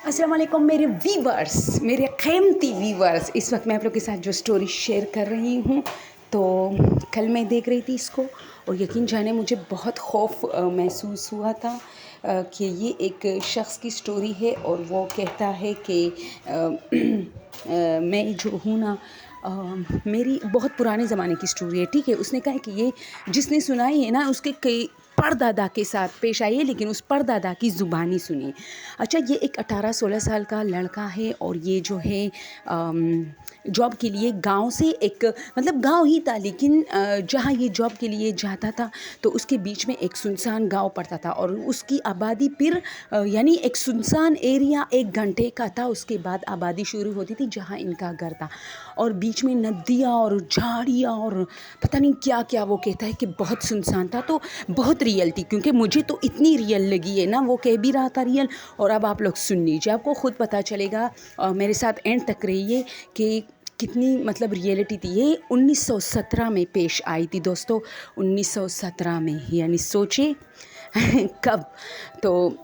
अस्सलाम वालेकुम मेरे वीवर्स, मेरे क़ीमती वीवर्स। इस वक्त मैं आप लोग के साथ जो स्टोरी शेयर कर रही हूँ, तो कल मैं देख रही थी इसको और यकीन जाने मुझे बहुत खौफ महसूस हुआ था कि ये एक शख्स की स्टोरी है और वो कहता है कि मैं जो हूँ ना, मेरी बहुत पुराने ज़माने की स्टोरी है, ठीक है। उसने कहा कि ये जिसने सुनाई है ना, उसके कई परदादा के साथ पेश आई है, लेकिन उस परदादा की ज़ुबानी सुनिए। अच्छा, ये एक 18-16 साल का लड़का है और ये जो है जॉब के लिए गांव से एक मतलब गांव ही था, लेकिन जहाँ ये जॉब के लिए जाता था तो उसके बीच में एक सुनसान गांव पड़ता था और उसकी आबादी फिर यानी एक सुनसान एरिया 1 घंटे का था, उसके बाद आबादी शुरू होती थी जहाँ इनका घर था। और बीच में नदियाँ और झाड़ियाँ और पता नहीं क्या क्या, वो कहता है कि बहुत सुनसान था। तो बहुत रियल थी, क्योंकि मुझे तो इतनी रियल लगी है ना, वो कह भी रहा था रियल। और अब आप लोग सुन लीजिए, आपको ख़ुद पता चलेगा, मेरे साथ एंड तक रहिए कि कितनी मतलब रियलिटी थी। ये 1917 में पेश आई थी दोस्तों, 1917 में, यानी सोचे कब। तो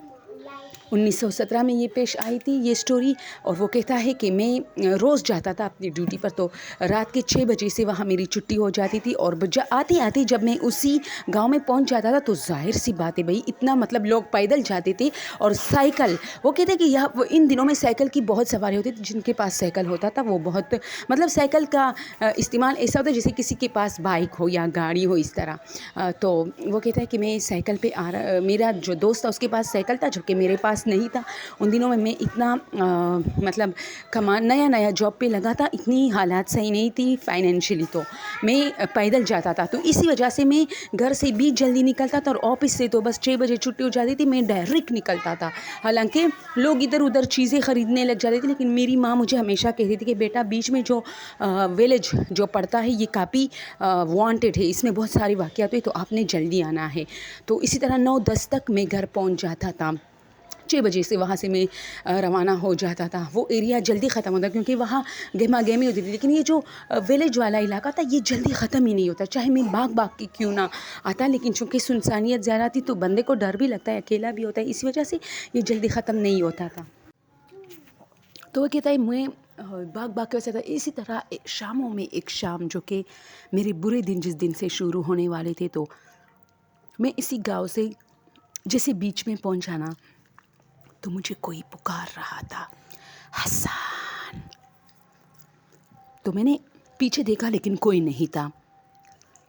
1917 में ये पेश आई थी ये स्टोरी। और वो कहता है कि मैं रोज़ जाता था अपनी ड्यूटी पर, तो रात के 6 बजे से वहाँ मेरी छुट्टी हो जाती थी। और आते आते जब मैं उसी गांव में पहुँच जाता था तो जाहिर सी बात है भाई, इतना मतलब लोग पैदल जाते थे और साइकिल, वो कहते हैं कि यह इन दिनों में साइकिल की बहुत सवारी होती थी। जिनके पास साइकिल होता था वो बहुत मतलब साइकिल का इस्तेमाल ऐसा होता है जैसे किसी के पास बाइक हो या गाड़ी हो, इस तरह। तो वो कहता है कि मैं साइकिल पे मेरा जो दोस्त था उसके पास साइकिल था, जबकि मेरे पास नहीं था। उन दिनों में मैं इतना मतलब नया नया जॉब पे लगा था, इतनी हालात सही नहीं थी फाइनेंशियली, तो मैं पैदल जाता था। तो इसी वजह से मैं घर से भी जल्दी निकलता था और ऑफिस से तो बस 6 बजे छुट्टी हो जाती थी, मैं डायरेक्ट निकलता था। हालांकि लोग इधर उधर चीज़ें ख़रीदने लग जाते थे, लेकिन मेरी माँ मुझे हमेशा कहती थी कि बेटा बीच में जो विलेज जो पड़ता है ये काफ़ी वांटेड है, इसमें बहुत सारी वाक़यात हुई, तो आपने जल्दी आना है। तो इसी तरह 9-10 तक मैं घर पहुँच जाता था। 6 बजे से वहाँ से मैं रवाना हो जाता था। वो एरिया जल्दी ख़त्म होता, क्योंकि वहाँ गहमा गहमी होती थी। लेकिन ये जो विलेज वाला इलाका था ये जल्दी ख़त्म ही नहीं होता, चाहे मैं भाग भाग के क्यों ना आता। लेकिन चूँकि सुनसानियत ज़्यादा थी तो बंदे को डर भी लगता है, अकेला भी होता है, इसी वजह से ये जल्दी ख़त्म नहीं होता था। तो वो कहता है मैं भाग भाग के वैसे था। इसी तरह शामों में एक शाम जो कि मेरे बुरे दिन जिस दिन से शुरू होने वाले थे, तो मैं इसी गाँव से जैसे बीच में पहुँचा ना, तो मुझे कोई पुकार रहा था, हसन। तो मैंने पीछे देखा लेकिन कोई नहीं था।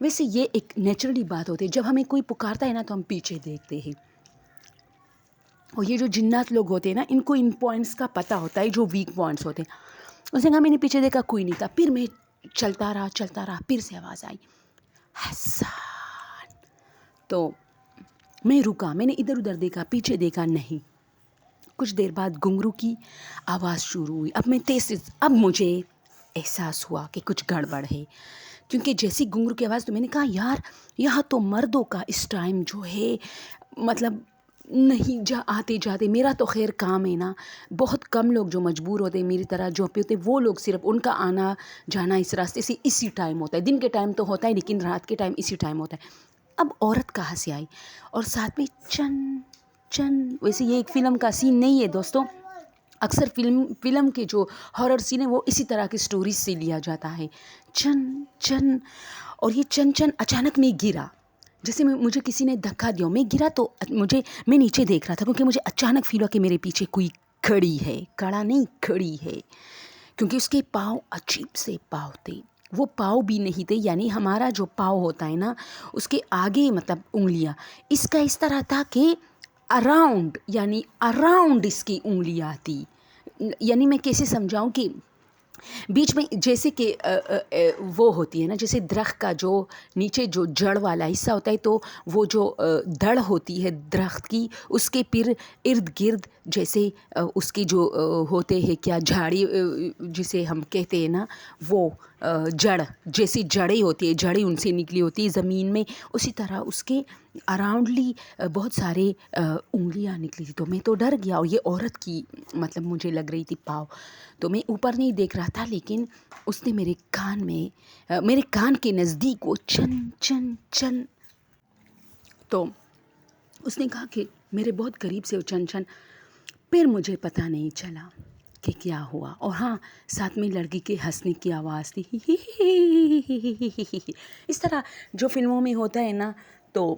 वैसे ये एक नेचुरली बात होती है, जब हमें कोई पुकारता है ना तो हम पीछे देखते हैं। और ये जो जिन्नात लोग होते हैं ना, इनको इन पॉइंट्स का पता होता है, जो वीक पॉइंट्स होते हैं। उसने कहा मैंने पीछे देखा, कोई नहीं था। फिर मैं चलता रहा, फिर से आवाज़ आई, हसन। तो मैं रुका, मैंने इधर उधर देखा, पीछे देखा, नहीं। कुछ देर बाद घुंघरू की आवाज़ शुरू हुई। अब मुझे एहसास हुआ कि कुछ गड़बड़ है, क्योंकि जैसी घुंघरू की आवाज़, तो मैंने कहा यार यहाँ तो मर्दों का इस टाइम जो है मतलब नहीं आते जाते। मेरा तो खैर काम है ना, बहुत कम लोग जो मजबूर होते हैं मेरी तरह जॉब पे होते, वो लोग सिर्फ उनका आना जाना इस रास्ते से इसी टाइम होता है। दिन के टाइम तो होता है, लेकिन रात के टाइम इसी टाइम होता है। अब औरत कहाँ से आई, और साथ में चन चन। वैसे ये एक फ़िल्म का सीन नहीं है दोस्तों, अक्सर फ़िल्म के जो हॉरर सीन है वो इसी तरह की स्टोरीज से लिया जाता है, चन चन। और ये चन चन अचानक मैं गिरा, जैसे मुझे किसी ने धक्का दिया। मैं गिरा तो मैं नीचे देख रहा था, क्योंकि मुझे अचानक फील हुआ कि मेरे पीछे कोई खड़ी है, खड़ा नहीं खड़ी है, क्योंकि उसके पाँव अजीब से पाँव थे। वो पाँव भी नहीं थे, यानी हमारा जो पाँव होता है ना उसके आगे मतलब उंगलियां, इसका इस तरह था कि अराउंड इसकी उंगलियां थी। यानी मैं कैसे समझाऊं कि बीच में जैसे कि वो होती है ना, जैसे दरख्त का जो नीचे जो जड़ वाला हिस्सा होता है, तो वो जो दड़ होती है दरख्त की, उसके फिर इर्द गिर्द जैसे उसके जो होते हैं क्या झाड़ी, जिसे हम कहते हैं ना, वो जड़ जैसी जड़ें होती है, जड़ें उनसे निकली होती है ज़मीन में, उसी तरह उसके अराउंडली बहुत सारे उंगलियां निकली थी। तो मैं तो डर गया, और ये औरत की मतलब मुझे लग रही थी पाँव। तो मैं ऊपर नहीं देख रहा था, लेकिन उसने मेरे कान के नज़दीक वो चन चन चन, तो उसने कहा कि मेरे बहुत करीब से वो चन चन। پھر مجھے پتہ نہیں چلا کہ کیا ہوا، اور ہاں ساتھ میں لڑکی کے ہنسنے کی آواز تھی، اس طرح جو فلموں میں ہوتا ہے نا. تو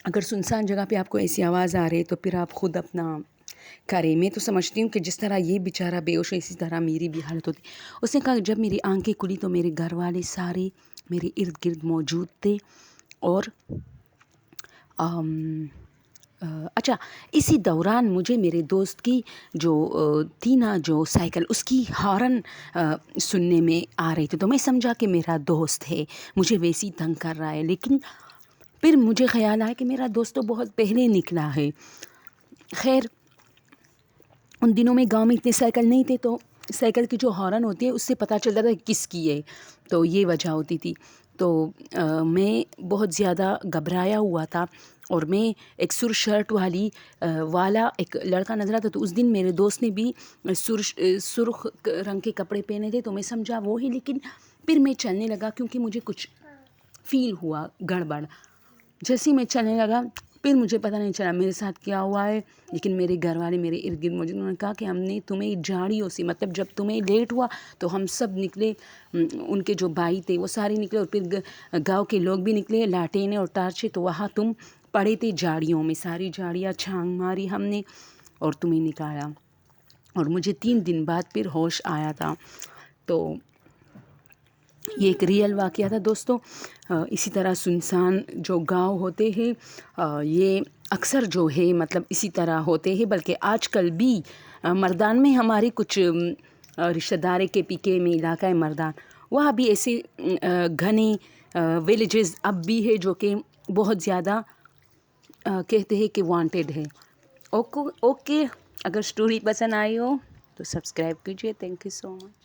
اگر سنسان جگہ پہ آپ کو ایسی آواز آ رہی ہے تو پھر آپ خود اپنا کریں. میں تو سمجھتی ہوں کہ جس طرح یہ بیچارہ بے ہوش ہے اسی طرح میری بھی حالت ہوتی. اس نے کہا کہ جب میری آنکھیں کھلی تو میرے گھر والے سارے میرے ارد گرد موجود تھے. اور اچھا اسی دوران مجھے میرے دوست کی جو تھی نا جو سائیکل، اس کی ہارن سننے میں آ رہی تھی. تو میں سمجھا کہ میرا دوست ہے، مجھے ویسی تنگ کر رہا ہے. لیکن پھر مجھے خیال آیا کہ میرا دوست تو بہت پہلے نکلا ہے. خیر ان دنوں میں گاؤں میں اتنے سائیکل نہیں تھے، تو سائیکل کی جو ہارن ہوتی ہے اس سے پتہ چلتا تھا کس کی ہے. تو یہ وجہ ہوتی تھی. تو میں بہت زیادہ گھبرایا ہوا تھا، اور میں ایک سرخ شرٹ والا ایک لڑکا نظر آتا. تو اس دن میرے دوست نے بھی سرخ رنگ کے کپڑے پہنے تھے، تو میں سمجھا وہ ہی. لیکن پھر میں چلنے لگا کیونکہ مجھے کچھ فیل ہوا گڑبڑ. جیسے ہی میں چلنے لگا پھر مجھے پتہ نہیں چلا میرے ساتھ کیا ہوا ہے. لیکن میرے گھر والے میرے ارد گرد موجود، انہوں نے کہا کہ ہم نے تمہیں جھاڑیوں سے، مطلب جب تمہیں لیٹ ہوا تو ہم سب نکلے، ان کے جو بھائی تھے وہ سارے نکلے، اور پھر گاؤں کے لوگ بھی نکلے لاٹینیں اور ٹارچیں. تو وہاں تم پڑے تھے جھاڑیوں میں، ساری جھاڑیاں چھانگ ماری ہم نے اور تمہیں نکالا. اور مجھے 3 دن بعد پھر ہوش آیا تھا. تو یہ ایک ریئل واقعہ تھا دوستو. اسی طرح سنسان جو گاؤں ہوتے ہیں یہ اکثر جو ہے مطلب اسی طرح ہوتے ہیں. بلکہ آج کل بھی مردان میں ہمارے کچھ رشتہ دار کے پیکے میں علاقہ ہے مردان، وہاں بھی ایسے گھنے ویلیجز اب بھی ہے جو کہ بہت زیادہ کہتے ہیں کہ وانٹیڈ ہے. اوکے اگر سٹوری پسند آئی ہو تو سبسکرائب کیجیے. Thank you so much.